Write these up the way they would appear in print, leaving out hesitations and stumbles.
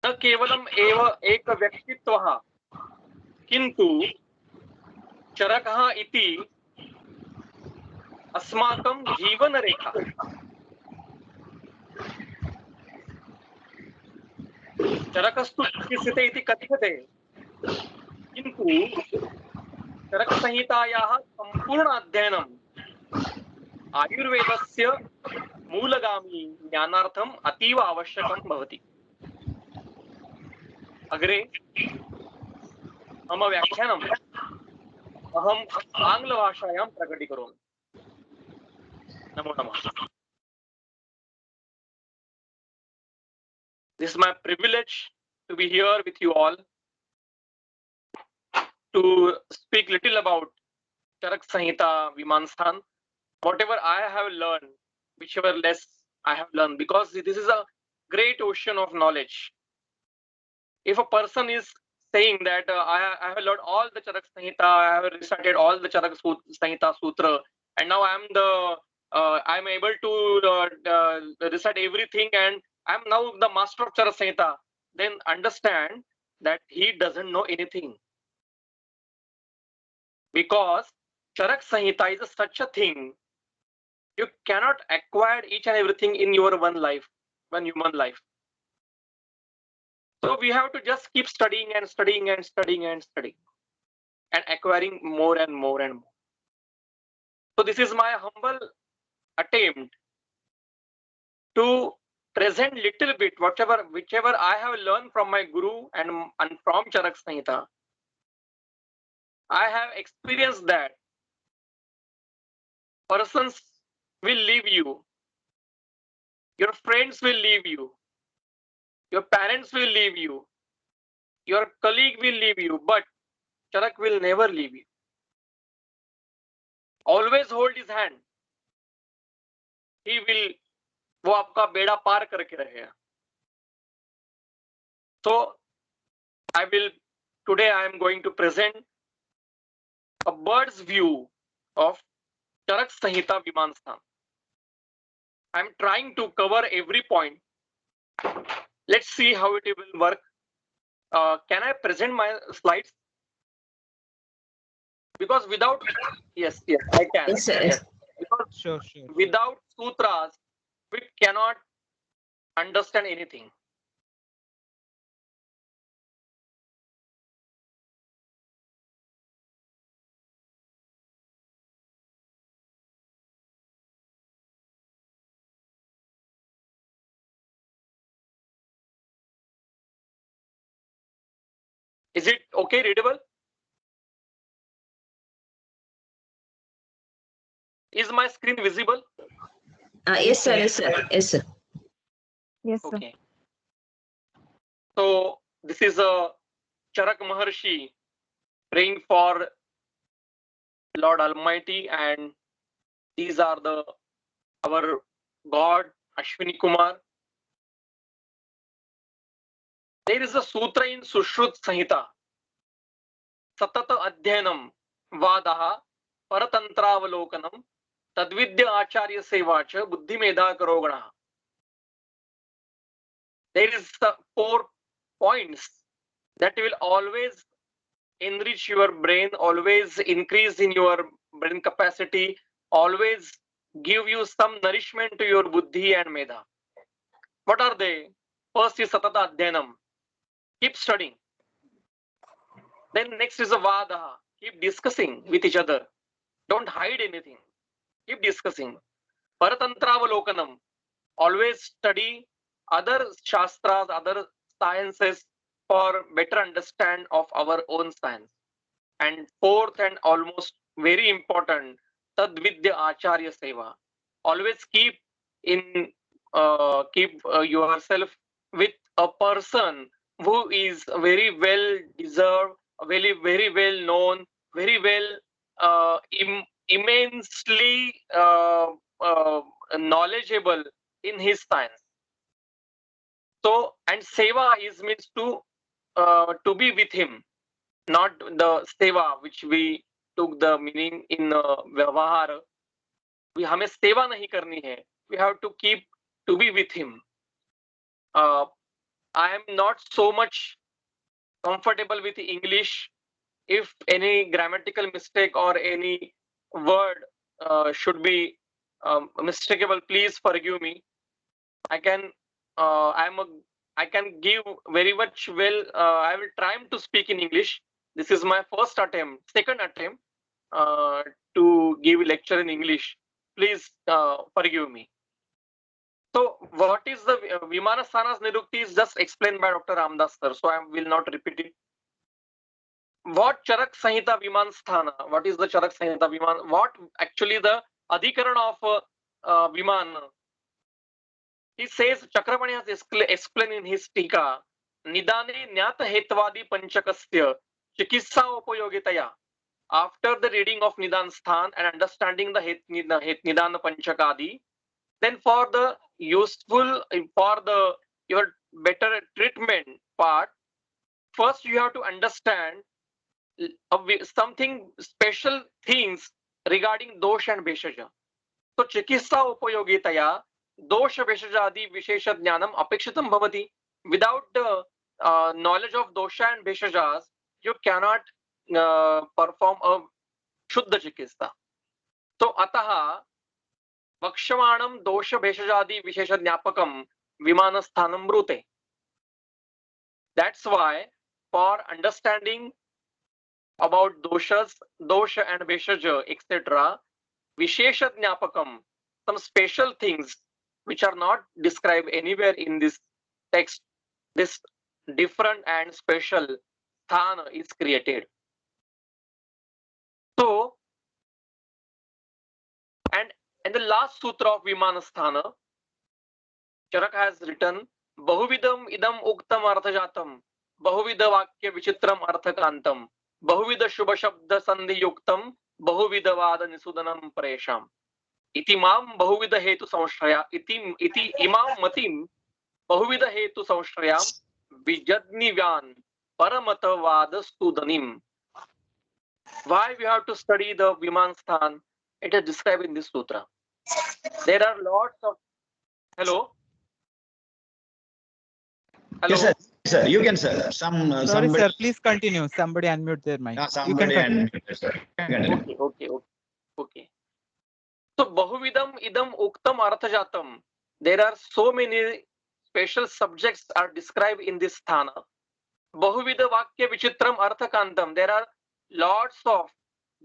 न केवलम् एव एक व्यक्तित्वः किन्तु चरकः इति अस्माकं जीवनरेखा। चरकस्तु चिकित्स्यते इति कथ्यते, किन्तु चरकसंहितायाः सम्पूर्ण अध्ययनम् आयुर्वेदस्य मूलगामी ज्ञानार्थम् अतीव आवश्यकं भवति। अग्रे मम व्याख्यानम् अहम् आङ्ग्लभाषायां प्रकटीकरोमि। नमो नमः। This is my privilege to be here with you all to speak little about Charak Samhita Vimansthan, whatever I have learned, whichever less I have learned, because this is a great ocean of knowledge. If a person is saying that I have learned all the Charak Samhita, I have recited all the Charak Samhita Sutra, and now I'm able to recite everything, and I'm now the master of Charak Samhita, then understand that he doesn't know anything. Because Charak Samhita is such a thing, you cannot acquire each and everything in your one human life. So we have to just keep studying and studying and studying and studying and acquiring more and more and more. So this is my humble attempt to present little bit whichever I have learned from my guru and from Charak Samhita. I have experienced that persons will leave you, your friends will leave you, your parents will leave you, your colleague will leave you, but Charak will never leave you. Always hold his hand. He will, वो आपका बेड़ा पार करके रहेगा. So today I am going to present a bird's view of Charak Samhita Vimansthan. I am trying to cover every point. Let's see how it will work. Can I present my slides? Because without, yes, I can. Yes, sir. Yes. Because Sure. without sutras, we cannot understand anything. Is it okay, readable? Is my screen visible? Yes, sir. Yes, sir. Yes, sir. Yes, sir. Okay. So this is a Charak Maharshi praying for Lord Almighty, and these are our God Ashwini Kumar. There is a sutra in Sushrut Samhita. Satata Adhyanam Vadaha Paratantravalokanam Tadvidya Acharya Sevacha Buddhi Medha Karogana. There is 4 points that will always enrich your brain, always increase in your brain capacity, always give you some nourishment to your buddhi and medha. What are they? First is Satata Adhyanam. Keep studying. Then next is a Vadaha. Keep discussing with each other. Don't hide anything. Keep discussing. Paratantravalokanam. Always study other shastras, other sciences for better understand of our own science. And fourth and almost very important, Tadvidya Acharya Seva. Always keep yourself with a person who is very well deserved, very well known, very well immensely knowledgeable in his science. So, and seva means to be with him, not the seva which we took the meaning in vyavahar. हमें सेवा नहीं करनी है. We have to keep to be with him. I am not so much comfortable with English. If any grammatical mistake or any word should be mistakable, please forgive me. I can I can give very much well. I will try to speak in English. This is my second attempt uh, to give lecture in English. Please forgive me. So, what is the Vimanasthanas Nirukti is just explained by Dr. Ramdas sir. So, I will not repeat it. What Charak Samhita Vimansthana? What is the Charak Samhita Viman? What actually the Adhikaran of Viman? He says Chakrapani has explained in his Tika Nidane Nyata Hetvadi Panchakasya Chikitsa Upayogitaya. After the reading of Nidan Sthan and understanding the Nidana Panchakadi, then for the useful, for the your better treatment part, first you have to understand something special things regarding dosh and beshaja. So chikitsa upayogitaya dosh beshaja adi vishesha jnanam apekshitam bhavati. Without the knowledge of dosha and beshajas, you cannot perform a shuddha chikitsa. So ataha Vakshamaanam dosha bheshajadi vishesha jnapakam vimanasthanam brute. That's why for understanding about doshas, dosha and veshaja, etc., vishesha jnapakam, some special things which are not described anywhere in this text, this different and special sthana is created. So, and in the last sutra of Vimanasthana, Charak has written Bahuvidam idam uktam arthajatam Bahuvida vakya vichitram arthakantam Bahuvida shubha shabda sandhi yuktam Bahuvida vada nisudanam presham Iti mam bahuvida hetu samshraya iti imam matim Bahuvida hetu samshrayam Vijadnivyan paramata vada studanim. Why we have to study the Vimansthan? It is described in this sutra. There are lots of hello. Hello. Yes, sir. You can, sir. Sorry, somebody, sir. Please continue. Somebody unmute their mic. somebody and sir. Okay. So Bahuvidam idam uktam arthajatam. There are so many special subjects are described in this sthana. Bahuvida vakya vichitram arthakantam. There are lots of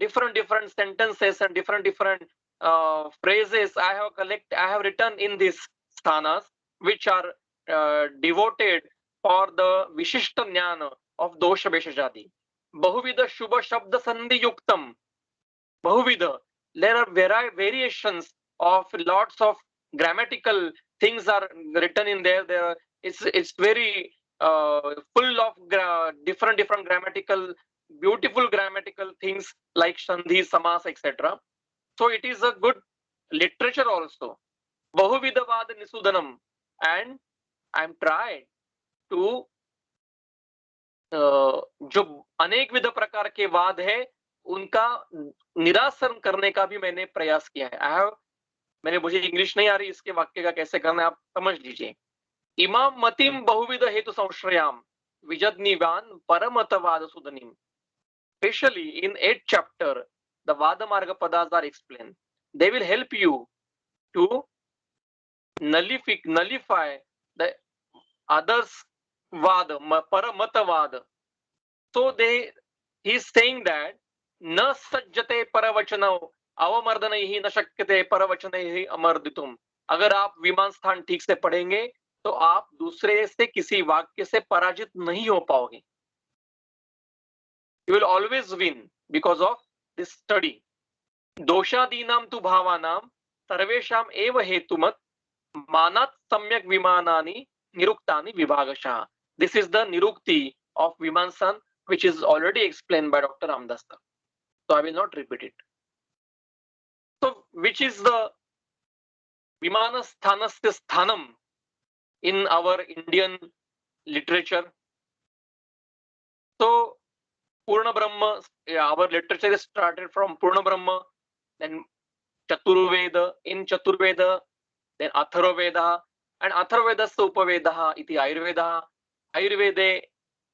different sentences and different phrases I have written in these sthanas, which are devoted for the Vishishta Jnana of Dosha Beshajadi. Bahuvida Shubha Shabda Sandhi Yuktam. Bahuvida. There are variations of lots of grammatical things are written in there. It's very full of different grammatical, beautiful grammatical things like Sandhi, Samas, etc. So it is a good literature also. Bahuvida Vada Nisudanam. And I'm tried to जो अनेक विध प्रकार के वाद है उनका निरासन करने का भी मैंने प्रयास किया है. मुझे इंग्लिश नहीं आ रही, इसके वाक्य का कैसे करना है आप समझ लीजिए. इमाम मतिम बहुविध हेतु संश्रयाम विजद्निवान परमतवाद सुदनिम. Especially in 8th chapter, the Vada Marga Padas are explained. They will help you to nullify the others Vada, Paramata Vada. So he is saying that न सज्जते परवचनो अवमर्दनैहि न शक्यते परवचनैहि अमर्दितुम. अगर आप विमान स्थान ठीक से पढ़ेंगे तो आप दूसरे से किसी वाक्य से पराजित नहीं हो पाओगे. You will always win because of this study. Doshadinam tu bhavanam sarvesham eva hetumat manat samyak vimanani niruktani vibhagasha. This is the nirukti of Vimansan, which is already explained by Dr. Ramdas. So I will not repeat it. So which is the Vimanasthanasya sthanam in our Indian literature? So Purna Brahma, our literature is started from Purna Brahma, then Chaturveda, in Chaturveda, then Atharvaveda, and Atharveda Upavedaha iti Ayurveda, आयुर्वेदे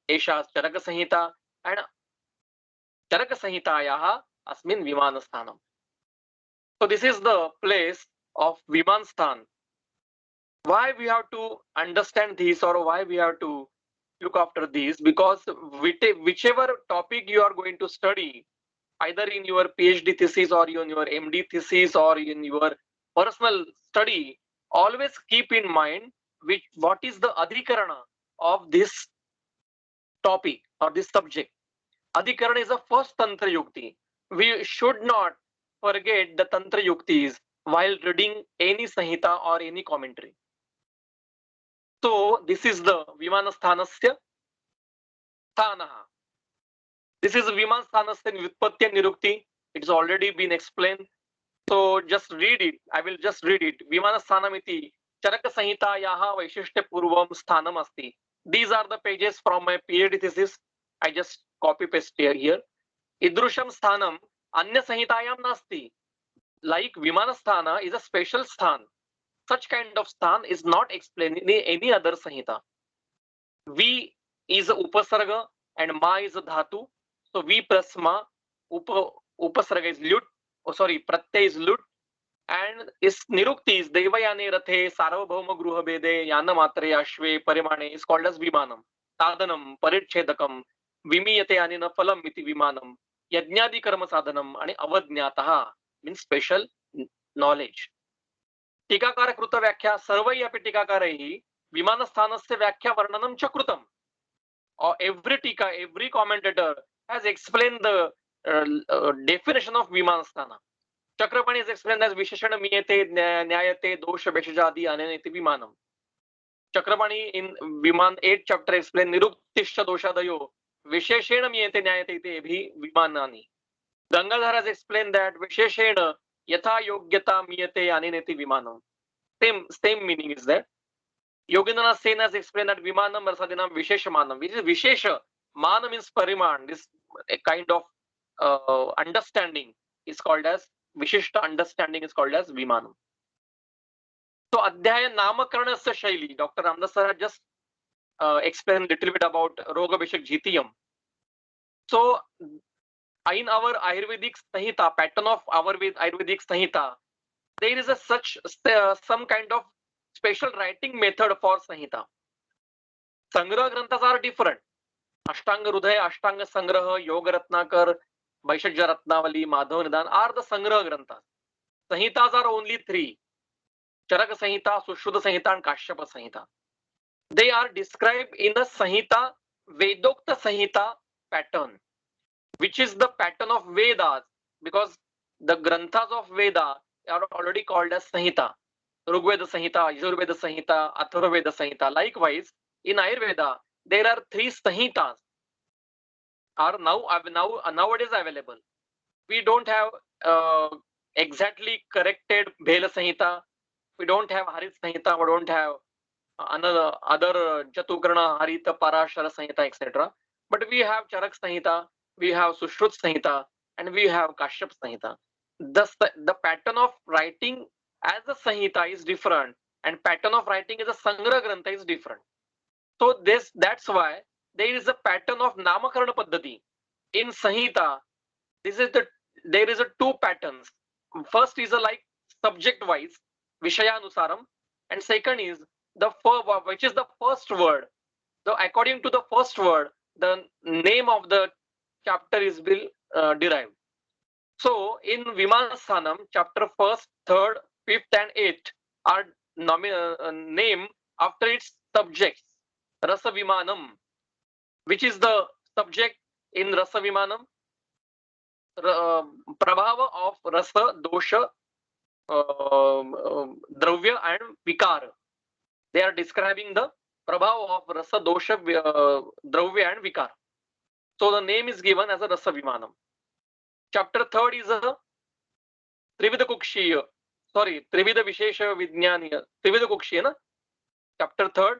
एषा Charaka Samhita and चरकसंहितायाः अस्मिन् विमानस्थानम्. So this is the place of Vimanstan. Why we have to understand this, or why we have to look after these? Because whichever topic you are going to study, either in your PhD thesis or in your MD thesis or in your personal study, always keep in mind what is the adhikarana of this topic or this subject. Adhikarana is the first Tantra Yukti. We should not forget the Tantra Yuktis while reading any Sanhita or any commentary. So this is the Vimanasthanasya Sthanaha. This is Vimanasthanasya Vyutpatya Nirukti. It's already been explained. So just read it. I will just read it. Vimanasthanamiti Charaka Sanhitayaha Vaishishte Purvam Sthanam Asti. These are the pages from my PhD thesis. I just copy paste here. Idrusham Sthanam Anya Sanhitayam Nasti. Like Vimanasthana is a special sthan. Such kind of sthan is not explained in any other Sanhita. V is a Upasarga and Ma is a Dhatu. So V plus Ma, Upasarga is Lut. Oh, sorry, Pratyay is Lut. And is Nirukti is Devayane Rathe, Sarvabhauma Gruha Bede, Yana Matre, Ashve, Parimane is called as Vimanam. Sadhanam, Paritchedakam, Vimiyate Anina Phalam Miti Vimanam, Yajnadi Karma Sadhanam, and Avadnyataha means special knowledge. टीकाकार कृत व्याख्या सर्वै अपि टीकाकारैः विमानस्थानस्य व्याख्या वर्णनं च कृतम्. Or every tika, every commentator has explained the definition of Vimanasthana. Chakrapani is explained as Visheshana Miyate Nyayate Dosha Beshajadi Ananeti Vimanam. Chakrapani in Viman 8th chapter explained Niruktisha Doshadayo Visheshena Miyate Nyayate Ebhi Vimanani. Gangadhar has explained that Visheshena Yatha Yogyata Miyate Ananeti Vimanam. Same meaning is there. Yogindranath Sen has explained that Vimanam Rasadinam Visheshamanam, which is Vishesha. Mana means Pariman. This a kind of understanding is called as Vishishta understanding is called as Vimanam. So Adhyaya Namakaranasya Shaili, Dr. Ramdas sir had just explained a little bit about Roga Bishak Jitiyam. So in our Ayurvedic Sanhita, pattern of our Ayurvedic Sanhita, there is a some kind of special writing method for Sanhita. Sangraha Granthas are different. Ashtanga Rudhay, Ashtanga Sangraha, Yoga Ratnakar, Vaishajya Ratnavali, Madhav Nidan are the Sangraha Granthas. Sanhitas are only three. Charaka Sanhita, Sushuddha Sanhita and Kashyapa Sanhita. They are described in the Sanhita, Vedokta Sanhita pattern, which is the pattern of Vedas, because the Granthas of Veda are already called as Sanhita. Rigveda Sanhita, Yajurveda Sanhita, Atharvaveda Sanhita. Likewise, in Ayurveda, there are three Sanhitas are nowadays available. We don't have exactly corrected Bhela Sanhita. We don't have Harit Sanhita. We don't have other Jatugrana, Harita, Parashara Sanhita, etc. But we have Charak Sanhita, we have Sushrut Sanhita, and we have Kashyap Sanhita. The pattern of writing as a Sanhita is different, and pattern of writing as a Sangraha Grantha is different. So that's why there is a pattern of Namakarana Paddhati. In Sanhita, there is a two patterns. First is a like subject wise, Vishayanusaram, and second is which is the first word. So according to the first word, the name of the chapter is derived. So in Vimanasthanam, chapter 1st, 3rd, 5th, and 8th are named after its subjects. Rasa Vimanam, which is the subject in Rasa Vimanam, Prabhava of Rasa, Dosha, Dravya, and Vikara. They are describing the Prabhava of Rasa, Dosha, Dravya, and Vikara. So the name is given as a Rasa Vimanam. Chapter 3rd is a Trivida Kukshiya. Sorry, Trivida Vishesha Vijnaniya. Trivida Kukshiya, na? Chapter 3rd.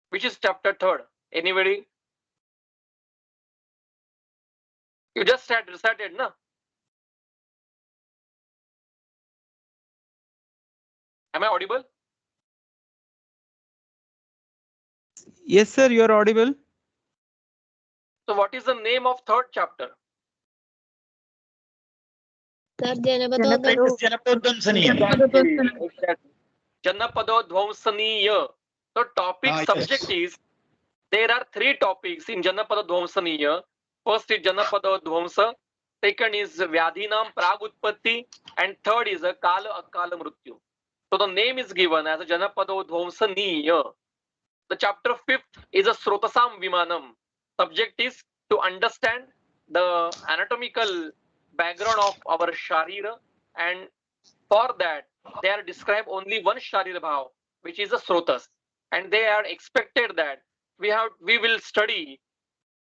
Which is chapter 3rd? Anybody? You just recited, na? Am I audible? Yes, sir, you are audible. So what is the name of third chapter? Sir, Janapado. Janapodvansaniya. Exactly. Janapadodvamsaniya. So topic Yes. subject is, there are three topics in Janapadodvamsaniya. First is Janapadodvamsa, second is Vyadhinam Pragutpatti, and third is a Kala Akala Mrityu. So the name is given as a Janapadodvamsaniya. The chapter 5th is a Srotasam Vimanam. Subject is to understand the anatomical background of our Sharira, and for that they are described only one Sharira Bhav, which is a Srotas, and they are expected that we will study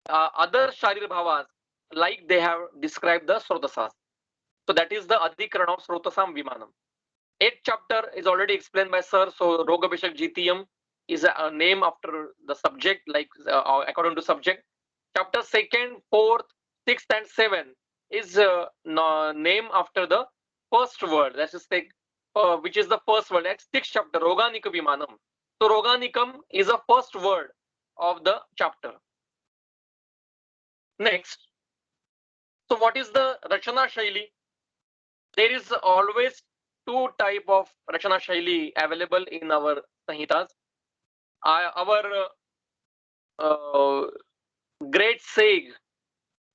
other Sharira Bhavas like they have described the Srotasas. So that is the Adhikaran of Srotasam Vimanam. 8th chapter is already explained by sir. So Rogabhishek Jitiyam is a name after the subject, like according to subject. Chapter 2nd, 4th, 6th, and 7th is name after the first word. Let's just take which is the first word. That's 6th chapter, Roganika Vimanam. So Roganikam is the first word of the chapter. Next. So what is the Rachana Shaili? There is always two type of Rachana Shaili available in our Sanhitas. Our great sage,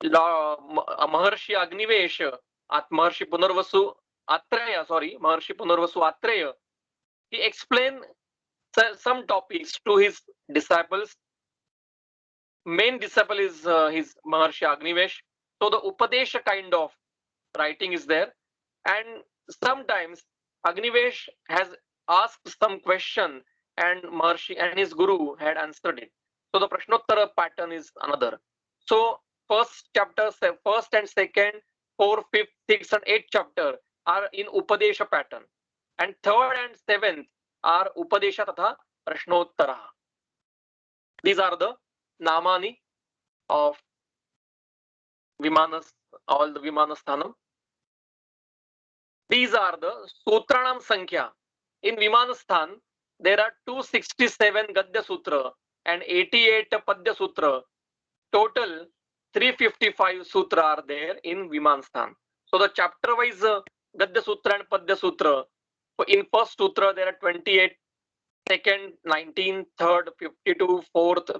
Maharshi Agnivesh, Maharshi Punarvasu Atreya, Maharshi Punarvasu Atreya, he explained some topics to his disciples. Main disciple is his Maharshi Agnivesh. So the Upadesha kind of writing is there, and sometimes Agnivesh has asked some question and Maharshi and his guru had answered it. So the Prashnottara pattern is another. So first chapter, first and second, 4th, 5th, 6th and 8th chapter are in Upadesha pattern, and 3rd and 7th are Upadesha Tatha Prashnottara. These are the Namani of Vimanas, all the Vimanasthanam. These are the Sutranam Sankhya. In Vimanasthan, there are 267 Gadya Sutra and 88 Padya Sutra. Total 355 Sutra are there in Vimanasthan. So the chapter wise Gadya Sutra and Padya Sutra. In first Sutra, there are 28, second 19, third 52, fourth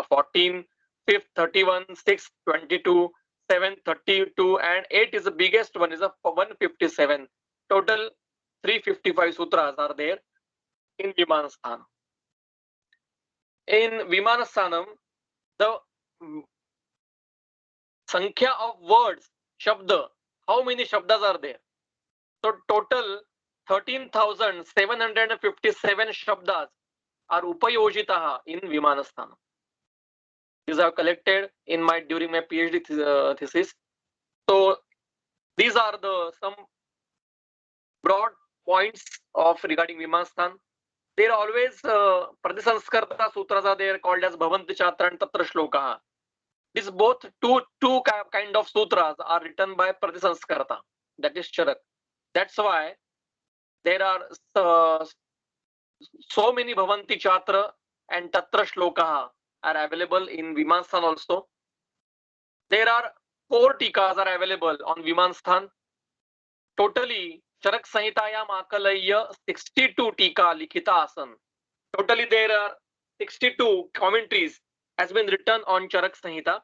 14, fifth 31, sixth 22, seventh 32, and 8 is the biggest one, is a 157. Total 355 sutras are there in Vimanasthanam. In Vimanasthanam, the Sankhya of words, Shabda, how many Shabdas are there? So total 13,757 Shabdas are Upayojitaha in Vimanasthanam. These are collected in during my PhD thesis. So these are the some broad points of regarding Vimanasthan. There are always Pratisanskarta sutras are there called as Bhavanti Chatra and Tatra Shlokaha. These both two kind of sutras are written by Pratisanskarta, that is Charak. That's why there are so many Bhavanti Chatra and Tatra Shlokaha are available in Vimanasthan also. There are 4 tikas are available on Vimanasthan. Totally, Charak Sahitayam Akalayya 62 tika likhita asan. Totally, there are 62 commentaries has been written on Charak Samhita.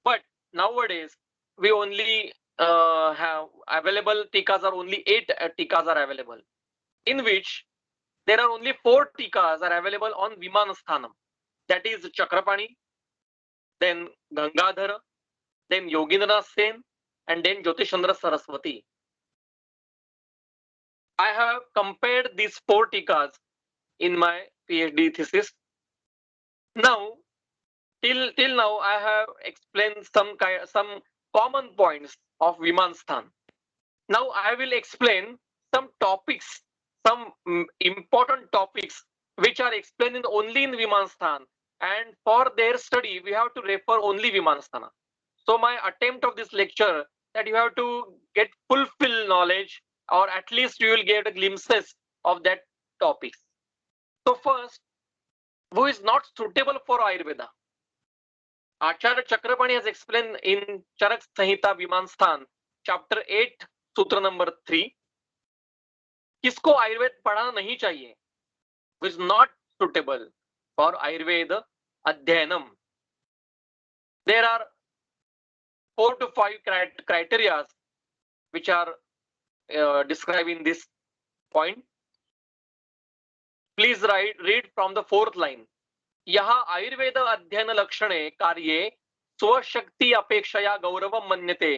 But nowadays, we only have available tikas are only 8 tikas are available, in which there are only 4 tikas are available on Vimanasthanam. That is Chakrapani, then Gangadhara, then Yogindranath Sen, and then Jyotishandra Saraswati. I have compared these 4 tikas in my PhD thesis. Now, till now, I have explained some common points of Vimanasthan. Now, I will explain some topics, some important topics which are explained only in Vimanasthan, and for their study, we have to refer only Vimanasthana. So, my attempt of this lecture that you have to get fulfill knowledge, or at least you will get glimpses of that topics. So, first, who is not suitable for Ayurveda. Acharya Chakrapani has explained in Charak Samhita Vimanstan, chapter 8, sutra number 3. किसको आयुर्वेद पढ़ाना नहीं चाहिए? Who is not suitable for Ayurveda Adhyanam. There are 4 to 5 criteria which are described in this point. Please read from the 4th line. यहाँ आयुर्वेद अध्ययन लक्षणे कार्ये स्वशक्ति अपेक्षया गौरवं मन्यते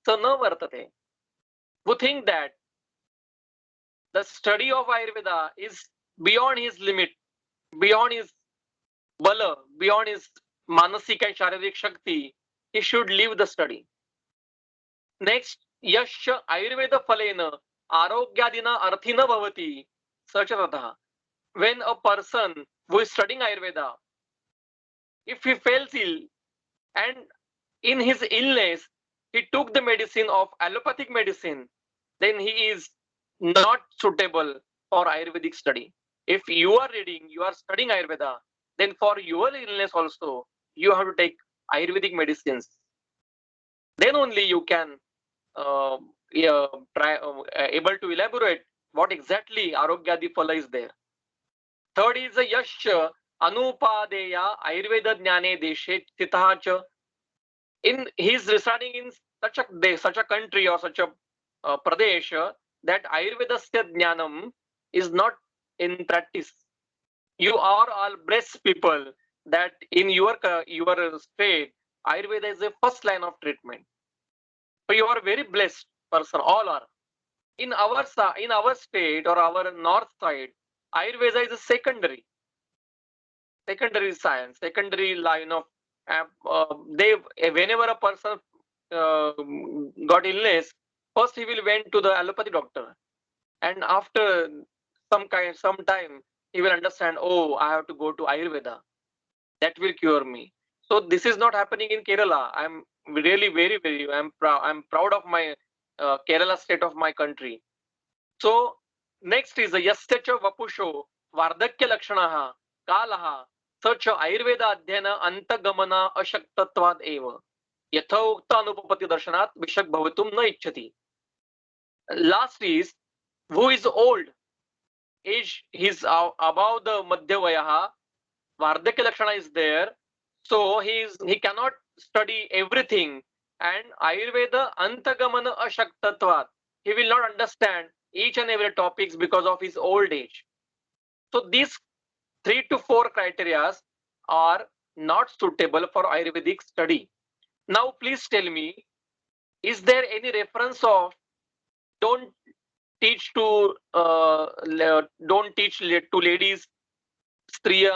स न वर्तते. Who think that the study of Ayurveda is beyond his limit, beyond his bala, beyond his manasik and sharirik shakti, he should leave the study. Next, yasya Ayurveda phalena arogyadina arthina bhavati sacharata. When a person who is studying Ayurveda, if he falls ill and in his illness he took the medicine of allopathic medicine, then he is not suitable for Ayurvedic study. If you are studying Ayurveda, then for your illness also you have to take Ayurvedic medicines. Then only you can able to elaborate what exactly Arogyadi Phala is there. Third is a Yasha Anupadeya Ayurveda Jnane Deshe Titacha. In his residing in such a country or such a pradesh that Ayurvedasya Jnanam is not in practice. You are all blessed people that in your state Ayurveda is the first line of treatment. So you are very blessed person. All are. In our state or our north side, Ayurveda is a secondary science, secondary line of. Whenever a person got illness, first he will went to the allopathy doctor, and after some time he will understand, oh, I have to go to Ayurveda, that will cure me. So this is not happening in Kerala. I'm really I'm proud of my Kerala state of my country. So next is yasya vapusho vardakya lakshanaha kalaha such Ayurveda adhyana antagamana ashaktatvad eva yatha ukta anupapati darshanat vishak bhavatum na ichchati. Last is who is old, age he's above the madhyavayaha, vardakya lakshana is there, so he cannot study everything, and Ayurveda antagamana ashaktatvad, he will not understand each and every topics because of his old age. So these 3 to 4 criteria are not suitable for Ayurvedic study. Now please tell me, is there any reference of don't teach to ladies, striya,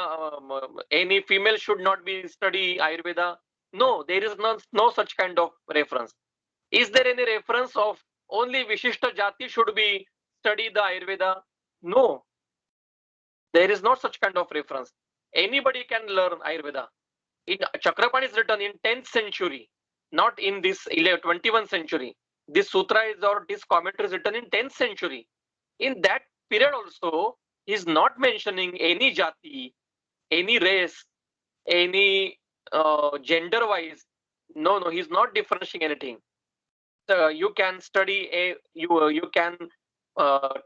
any female should not be study Ayurveda? No, there is no such kind of reference. Is there any reference of only Vishishta Jati should be study the Ayurveda? No, there is not such kind of reference. Anybody can learn Ayurveda. Chakrapani is written in 10th century, not in this 21st century. This sutra is or this commentary is written in 10th century. In that period also, he is not mentioning any jati, any race, any gender wise. No, he is not differentiating anything. You can study you can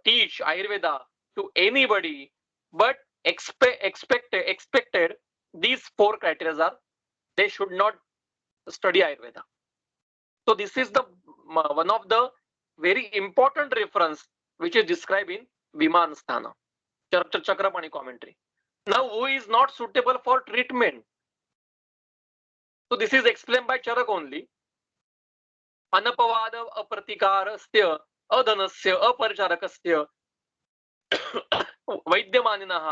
teach Ayurveda to anybody, but expected these 4 criteria are they should not study Ayurveda. So this is the one of the very important reference which is described in Vimansthana, Chakrapani commentary. Now who is not suitable for treatment? So this is explained by Charak only. Anapavada apratikarasya adhanasya aparicharakasya वैद्यमानिनः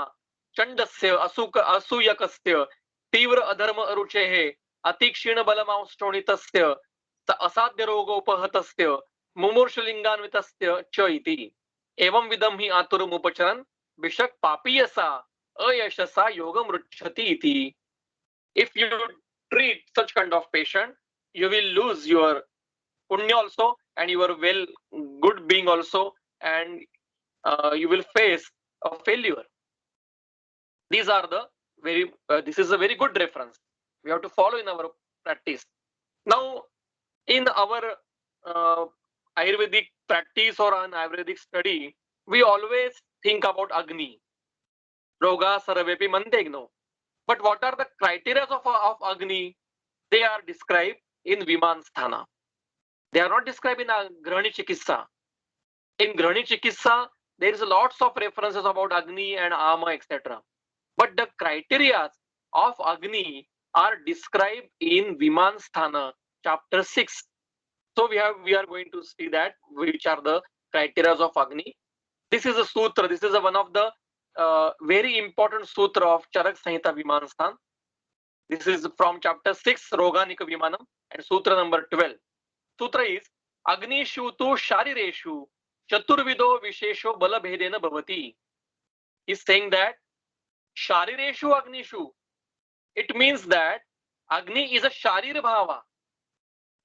चंडस्य असूयकस्य तीव्र अधर्म अरुचेः अतिक्षीण बलमांश्चोणितस्य असाध्य रोगोपहतस्य मुमूर्षलिंगान्वितस्य च इति एवं विधं हि आतुरमुपचरन् विषक् पापीयसा अयशसा योगम रुच्छति इति. If you treat such kind of patient, you will lose your punya also and your good being also, and you will face a failure. These are the this is a very good reference. We have to follow in our practice. Now, in our Ayurvedic practice or an Ayurvedic study, we always think about Agni. Roga sarvepi mantegno. But what are the criteria of Agni? They are described in Viman Sthana. They are not described in Grahani Chikitsa. In Grahani Chikitsa, there is lots of references about Agni and Ama, etc. But the criteria of Agni are described in Viman Sthana, chapter 6. So we are going to see that which are the criteria of Agni. This is a sutra. This is one of the very important sutra of Charak Samhita Vimanasthan. This is from chapter 6, Roganika Vimanam, and sutra number 12. Sutra is Agnishu tu Sharireshu Chaturvido Vishesho Balabhedena Bhavati. He's saying that Sharireshu Agnishu. It means that Agni is a Sharir Bhava.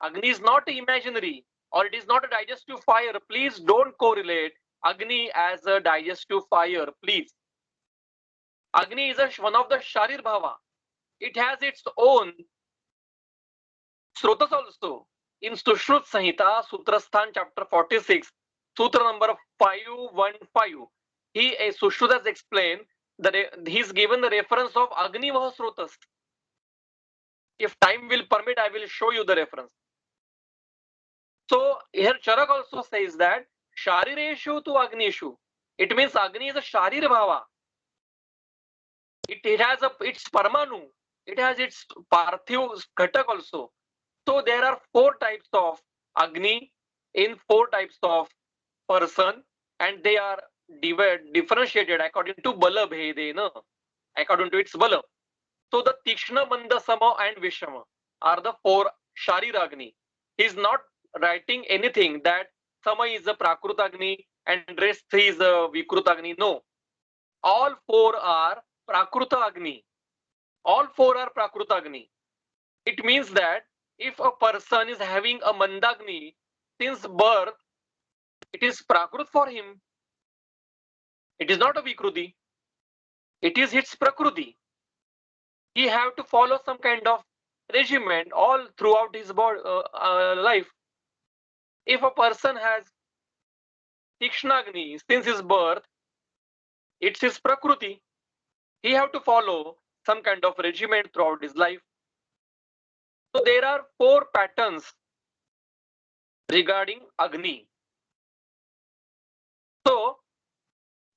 Agni is not imaginary, or it is not a digestive fire. Please don't correlate Agni as a digestive fire, please. Agni is one of the Sharir Bhava. It has its own Srotas also. In Sushrut Samhita, Sutrasthan chapter 46, Sutra number 515, Sushrut has explained that he's given the reference of Agni Vaha Srotas. If time will permit, I will show you the reference. So here Charak also says that Sharireshu to Agnishu. It means Agni is a Sharir Bhava. It has its Parmanu. It has its Parthiv Ghatak also. So there are 4 types of Agni in 4 types of person, and they are differentiated according to Bala Bhedena, according to its Bala. So the Tikshna, Manda, Sama and Vishama are the 4 Sharir Agni. He is not writing anything that Sama is a Prakruta Agni and rest 3 is a Vikruta Agni. No. All 4 are Prakruta Agni. All 4 are Prakruta Agni. It means that if a person is having a Mandagni since birth, it is Prakrut for him. It is not a Vikruti. It is its Prakruti. He have to follow some kind of regimen all throughout his life. If a person has Tikshnagni since his birth, it's his Prakruti. He have to follow some kind of regimen throughout his life. So there are 4 patterns regarding Agni. So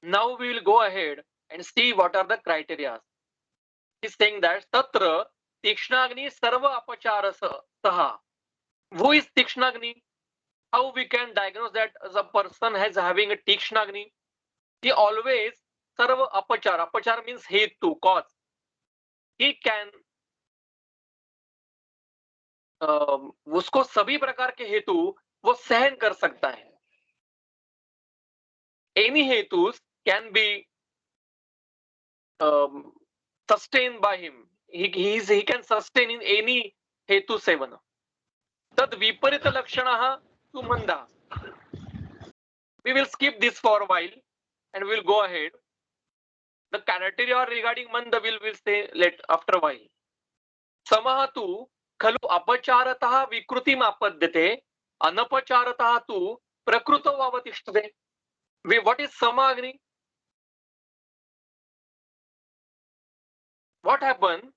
now we will go ahead and see what are the criteria. He's saying that Tatra Tikshnagni Sarva Apachara Saha. Who is Tikshnagni? How we can diagnose that as a person has having a Tikshnagni? He always Sarva Apachara. Apachara means hetu, cause. He can उसको सभी प्रकार के हेतु वो सहन कर सकता है. Any hetus can be sustained by him. He can sustain in any hetu sevana. Tad viparita lakshanaha tu manda. We will skip this for a while and we will go ahead. The criteria regarding manda will say after a while. Samaha tu खलु अपचारतः विकृतिम् आपद्यते अनपचारतः तु प्रकृतौ अवतिष्ठते. What is Samagni? What happened?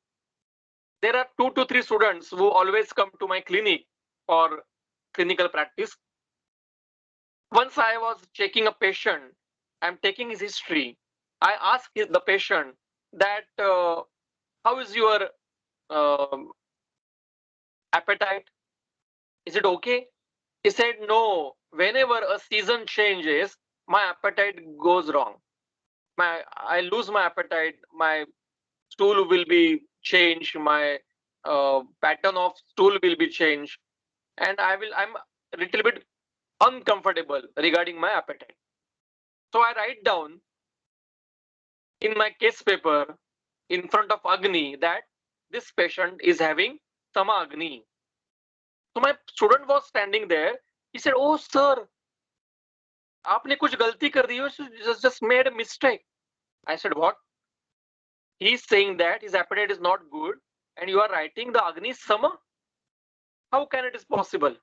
There are 2 to 3 students who always come to my clinic for clinical practice. Once I was checking a patient, I'm taking his history. I asked the patient that how is your appetite? Is it okay? He said, no, whenever a season changes, my appetite goes wrong. I lose my appetite, my stool will be changed, my pattern of stool will be changed, and I'm a little bit uncomfortable regarding my appetite. So I write down in my case paper in front of Agni that this patient is having Sama Agni. So my student was standing there. He said, oh sir, आपने कुछ गलती कर दी, you just made a mistake. I said, what? He is saying that his appetite is not good, and you are writing the Agni is Sama. How can it is possible?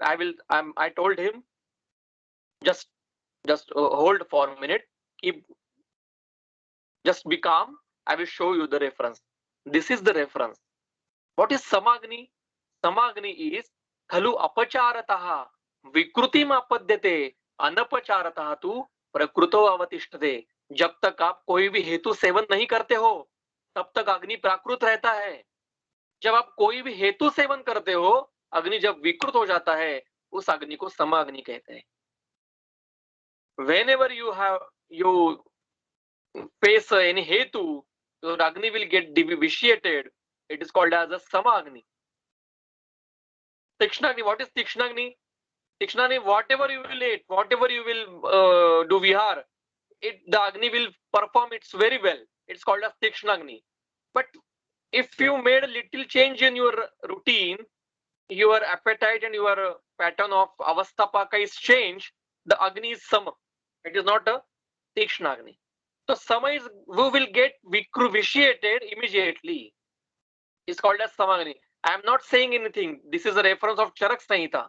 I told him, just hold for a minute. Just be calm. I will show you the reference. This is the reference. What is Samagni? Samagni is खलु अपचारतः विकृतिम आपद्यते अनपचारतः तु प्रकृतो अवतिष्ठते. जब तक आप कोई भी हेतु seven नहीं करते हो तब तक अग्नि प्राकृत रहता है. जब आप कोई भी हेतु सेवन करते हो, अग्नि जब विकृत हो जाता है, उस अग्नि को समाग्नि कहते हैं. Whenever you face any hetu, your agni will get vitiated. It is called as a samagni. Tikshnagni. What is Tikshnagni? Tikshnagni, whatever you will eat, whatever you will do vihar, the agni will perform it very well. It's called as Tikshnagni. But if you made a little change in your routine, your appetite and your pattern of avasthapaka is changed, the agni is sama. It is not a Tikshnagni. So sama is, we will get vitiated immediately. It's called as samagni. I am not saying anything. This is a reference of Charak Sanhita.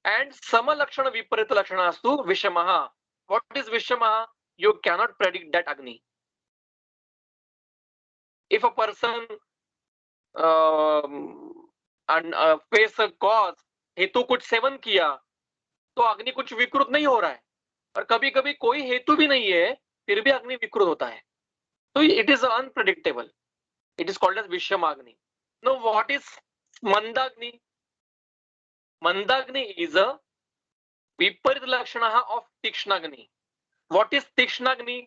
And sama lakshana viparita lakshana astu vishamaha. What is vishamaha? You cannot predict that agni. If a person face a cause, हेतु कुछ seven किया तो अग्नि कुछ विकृत नहीं हो रहा है, और कभी कभी कोई हेतु भी नहीं है फिर भी अग्नि विकृत होता है. तो it is unpredictable. It is called as vishamagni. No what is mandagni? Mandagni is a विपरीत लक्षण of tikshnagni. What is tikshnagni?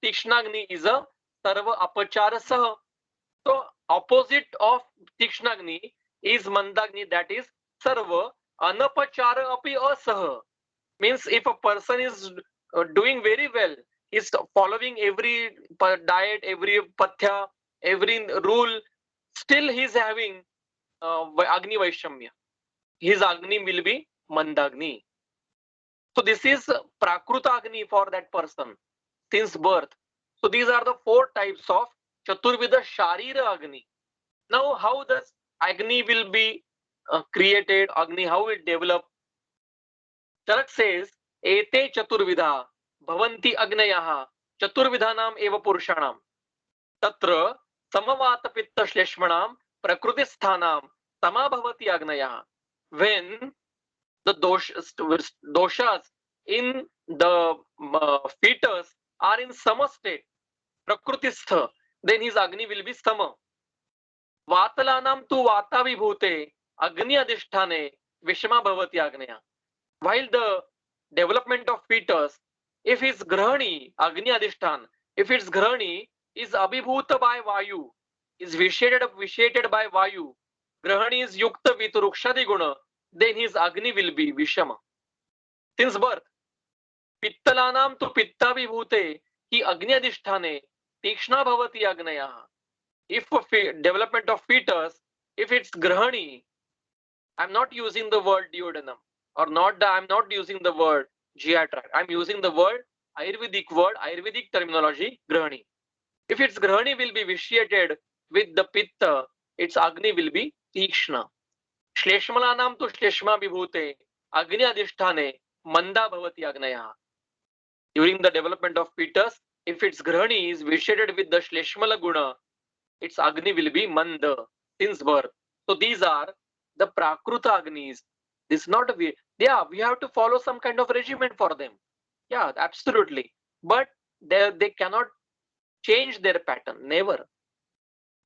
Tikshnagni is a सर्व अपचार सह. So opposite of Tikshnagni is Mandagni, that is Sarva Anapachara api asah. Means if a person is doing very well, is following every diet, every pathya, every rule, still he is having Agni Vaishamya. His Agni will be Mandagni. So this is Prakruta Agni for that person since birth. So these are the 4 types of Chaturvida Sharira Agni. Now, how does Agni will be created? Agni, how it develop? Charak says, Ete Chaturvidha Bhavanti Agnayaha Chaturvidhanam Eva Purushanam Tatra Samavata Pitta Shleshmanam Prakriti Sthanam Sama Bhavati Agnayaha. When the doshas in the fetus are in sama state, Prakritistha, then his Agni will be Sama. Vatalanam tu Vata Vibhute Agni Adhisthane Vishma Bhavati Agnaya. While the development of fetus, if it's Grahani, Agni Adhishthan, if it's Grahani is Abhibhuta by Vayu, is vitiated by Vayu, Grahani is Yukta with Rukshadi Guna, then his Agni will be Vishama. Since birth, Pittalanam tu Pitta Vibhute Hi Agni Adhisthane Tikshna Bhavati Agnaya. If a development of fetus, if it's Grahani, I'm not using the word duodenum, or I'm not using the word GI tract. I'm using the word, Ayurvedic terminology, Grahani. If it's Grahani will be vitiated with the Pitta, its Agni will be Tikshna. Shleshmalanam tu Shleshma Vibhute Agni Adhisthane Manda Bhavati Agnaya. During the development of fetus, if its Grahani is vitiated with the Shleshmala Guna, its Agni will be Manda since birth. So these are the Prakruta Agnis. This is not a way. Yeah, we have to follow some kind of regimen for them. Yeah, absolutely. But they cannot change their pattern. Never.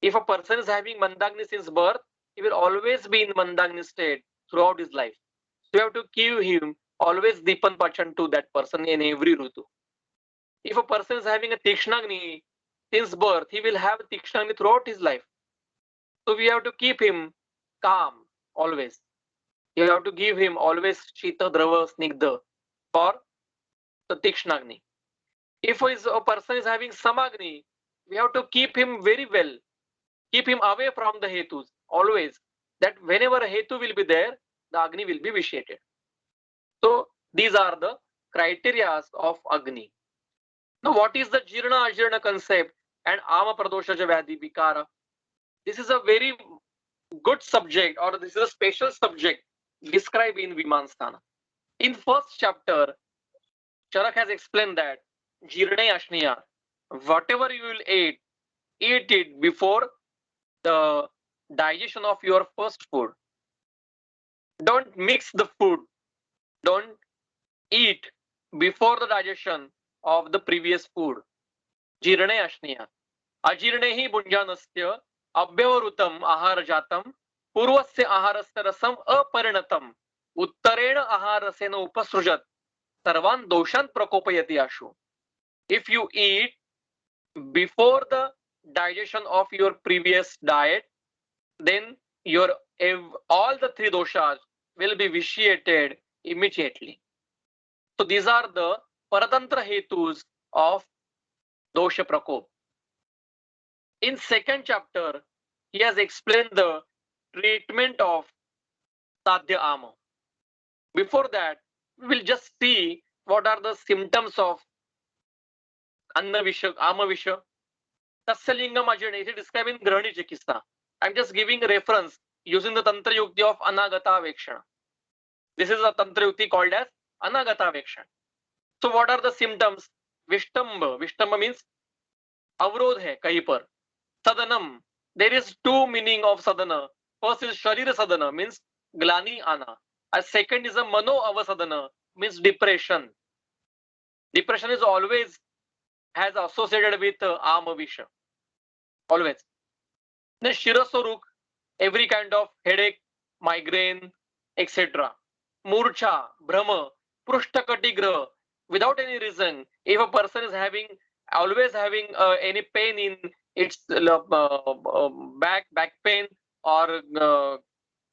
If a person is having Mandagni since birth, he will always be in Mandagni state throughout his life. So you have to give him always Dipan Pachan to that person in every Rutu. If a person is having a Tikshnagni since birth, he will have Tikshnagni throughout his life. So we have to keep him calm always. You have to give him always Shita Drava Snigdha for the Tikshnagni. If a person is having Samagni, we have to keep him very well. Keep him away from the Hetus always. That whenever a Hetu will be there, the Agni will be vitiated. So these are the criteria of Agni. Now, what is the Jirna Ajirna concept and Ama Pradoshaja Vyadhi Vikara? This is a very good subject, or this is a special subject described in Vimansthana. In first chapter, Charak has explained that Jirne Ashniya, whatever you will eat it before the digestion of your first food. Don't mix the food. Don't eat before the digestion of the previous food. Jirne Ashniya. Ajirne hi bunjanasya अव्यवरुतम आहार जातम पूर्वस्य आहारस्य रसम अपरिणतम उत्तरेण आहारसेन उपसृजत सर्वान् दोषान् प्रकोपयति आशु. If you eat before the digestion of your previous diet, then your all the three doshas will be vitiated immediately. So these are the paratantra hetus of dosha prakop. In second chapter, he has explained the treatment of Sadhya Ama. Before that, we will just see what are the symptoms of Anna Visha, Ama Visha. Tasyalingam Ajirna, it is describing Grahani Chikitsa. I'm just giving a reference using the Tantra Yukti of Anagata Vekshana. This is a Tantra Yukti called as Anagata Vekshana. So what are the symptoms? Vishtamba. Vishtamba means avrodh hai kahin par. Sadanam. There is two meaning of sadhana. First is Sharira sadhana, means glani ana. And second is a mano avasadhana, means depression. Depression is always has associated with ama visha. Always. Then shirasoruk, every kind of headache, migraine, etc. Murcha, brahma, prusthakatigraha, without any reason. If a person is always having any pain in its back pain or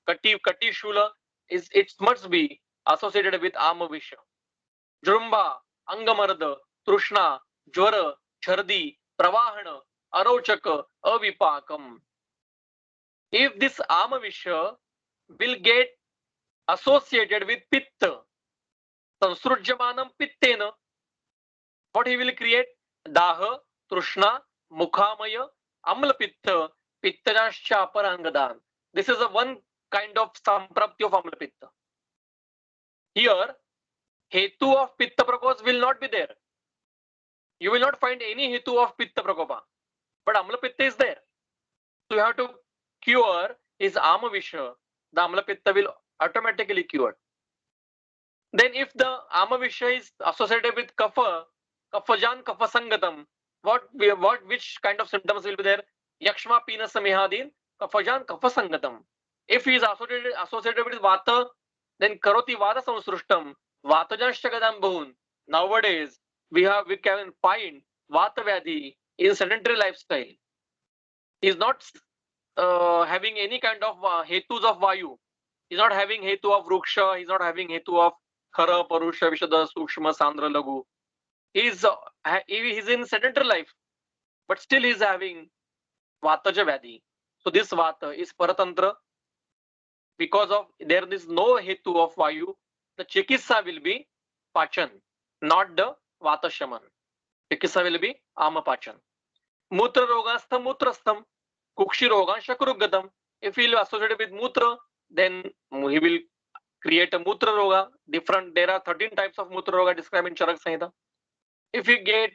kati shula, it must be associated with ama visha. Jrumba, angamarda, trushna, jwara, chardi, pravahana, arochaka, avipakam. If this ama visha will get associated with pitta, sansrujyamanam pittena, what he will create? Daha, trushna, mukhamaya, amla pitta, pittajascha aparangadan. This is a one kind of samprapti of amla pitta. Here, hetu of pitta prakos will not be there. You will not find any hetu of pitta prakopa, but amla pitta is there. So you have to cure his ama visha. The amla pitta will automatically cure. Then if the ama visha is associated with kapha, kaphajan kaphasangatam, which kind of symptoms will be there? Yakshma pina samihadin, kaphajan kaphasangatam. If he is associated with vata, then karoti vata samsrushtam, vatajanshtagadam bahun. Nowadays, we can find vata vyadhi in sedentary lifestyle. He is not having any kind of hetus of vayu. He is not having hetu of ruksha. He is not having hetu of khara, parusha, vishada, sukshma, sandra, lagu. He is in sedentary life, but still he is having vataja vyadhi. So this vata is paratantra. Because of there is no hetu of vayu, the chikitsa will be pachan, not the vata shaman. Chikitsa will be ama pachan. Mutra rogastham mutrastham, kukshi rogan shakrugadam. If he will associated with mutra, then he will create a mutra roga. There are 13 types of mutra roga described in Charak Samhita. If you get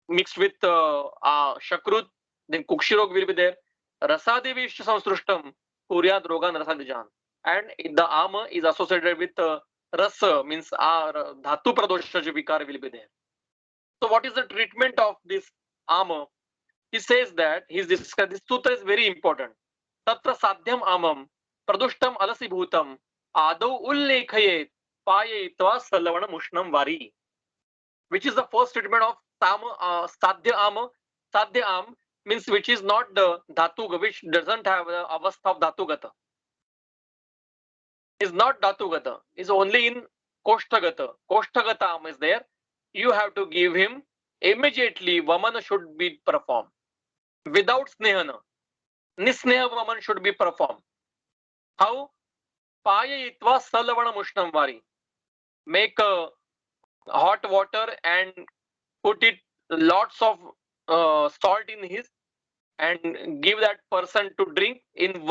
mixed with shakrut, then kukshirog will be there. Rasadevish samsrushtam, kuryad rogan rasadijan. And the ama is associated with rasa, means dhatu pradosha vikar will be there. So what is the treatment of this ama? He says that this sutra is very important. Tatra sadhyam amam pradushtam alasi bhutam adau ullekhayet payetva salavana mushnam vari. Which is the first treatment of sadhya ama. Sadhya am means which is not the dhatu, which doesn't have the avastha of dhatugata. Is not dhatugata. Is only in koshtagata. Koshtagata am is there. You have to give him immediately. Vamana should be performed without snehana. Nisneha vaman should be performed. How? Payayitva salavana mushnam vari. Make hot water and put it lots of salt in his and give that person to drink in